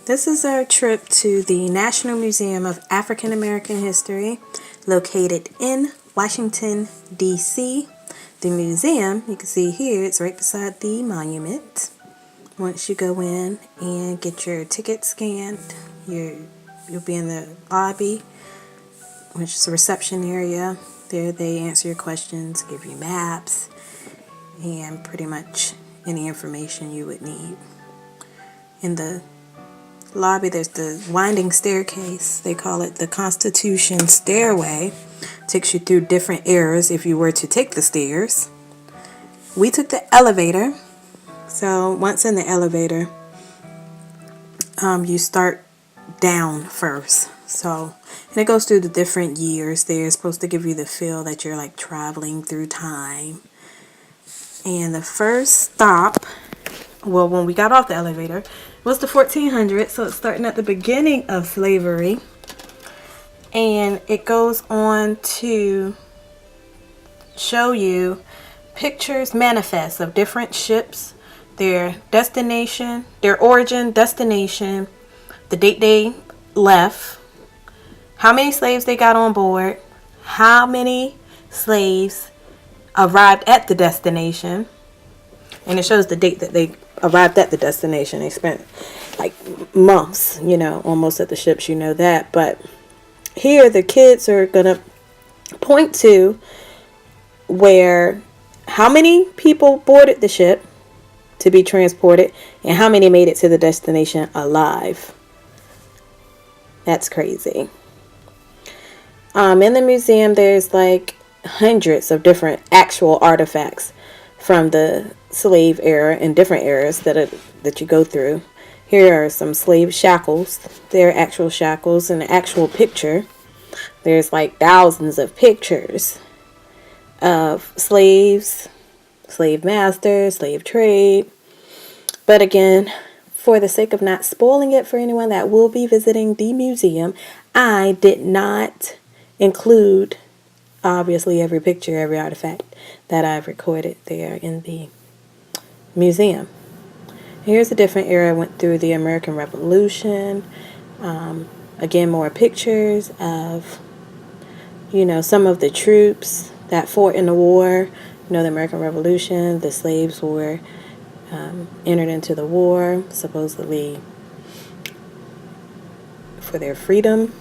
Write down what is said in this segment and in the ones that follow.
This is our trip to the National Museum of African American History, located in Washington, D.C. The museum, you can see here, it's right beside the monument. Once you go in and get your ticket scanned, you'll be in the lobby, which is the reception area. There they answer your questions, give you maps, and pretty much any information you would need. In the lobby, there's the winding staircase. They call it the Constitution Stairway. Takes you through different eras if you were to take the stairs. We took the elevator. So once in the elevator, you start down first. And it goes through the different years. They're supposed to give you the feel that you're like traveling through time. And the first stop, well, when we got off the elevator, was the 1400s. So it's starting at the beginning of slavery. And it goes on to show you pictures, manifests of different ships, their destination, their origin, destination, the date they left, how many slaves they got on board, how many slaves arrived at the destination, and it shows the date that they arrived at the destination. They spent like months, almost at the ships, that. But here the kids are going to point to where how many people boarded the ship to be transported and how many made it to the destination alive. That's crazy. In the museum, there's like hundreds of different actual artifacts from the slave era and different eras that you go through. Here are some slave shackles. They're actual shackles and an actual picture. There's like thousands of pictures of slaves, slave masters, slave trade. But again, for the sake of not spoiling it for anyone that will be visiting the museum, I did not include obviously every picture, every artifact that I've recorded there in the museum. Here's a different era. I went through the American Revolution. Again, more pictures of, some of the troops that fought in the war. The American Revolution, the slaves were entered into the war, supposedly for their freedom.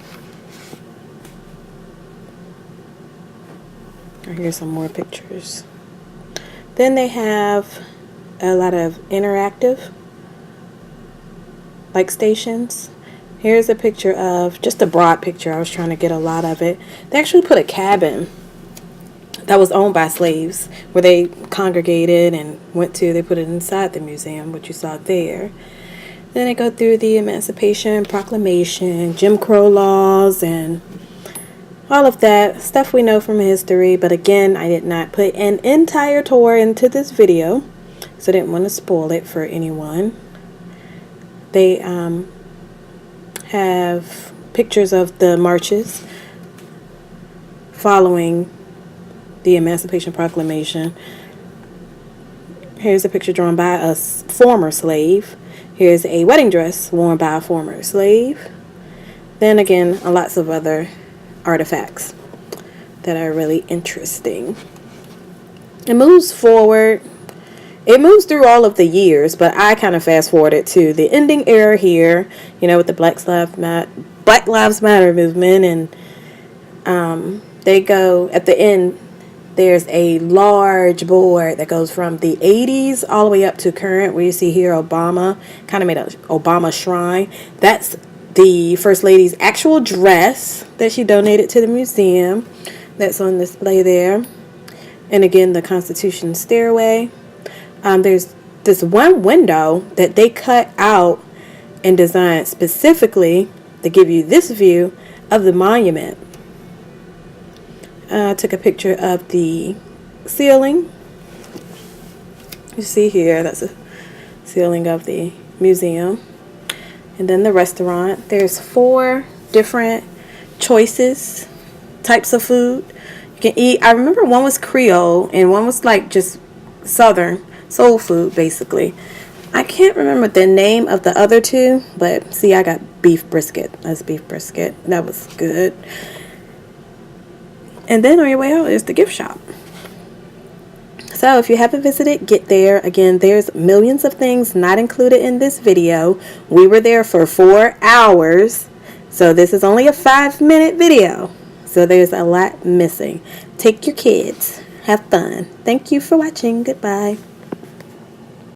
Here's some more pictures. Then they have a lot of interactive like stations. Here's a picture of just a broad picture. I was trying to get a lot of it. They actually put a cabin that was owned by slaves where they congregated and went to. They put it inside the museum, which you saw there. Then they go through the Emancipation Proclamation, Jim Crow laws, and all of that stuff we know from history. But again, I did not put an entire tour into this video, so I didn't want to spoil it for anyone. They have pictures of the marches following the Emancipation Proclamation. Here's a picture drawn by a former slave. Here's a wedding dress worn by a former slave. Then again, lots of other artifacts that are really interesting. It moves forward. It moves through all of the years, but I kind of fast forwarded to the ending era here, with the Black Lives Matter movement, and they go at the end. There's a large board that goes from the 80s all the way up to current, where you see here Obama kind of made an Obama shrine. That's the First Lady's actual dress that she donated to the museum. That's on display there. And again, the Constitution Stairway. There's this one window that they cut out and designed specifically to give you this view of the monument. I took a picture of the ceiling. You see here, that's a ceiling of the museum. And then the restaurant. There's 4 different choices, types of food you can eat. I remember one was Creole and one was like just Southern soul food, basically. I can't remember the name of the other two, but see, I got beef brisket. That's beef brisket. That was good. And then on your way out is the gift shop. So if you haven't visited, get there. Again, there's millions of things not included in this video. We were there for 4 hours. So this is only a 5-minute video. So there's a lot missing. Take your kids. Have fun. Thank you for watching. Goodbye.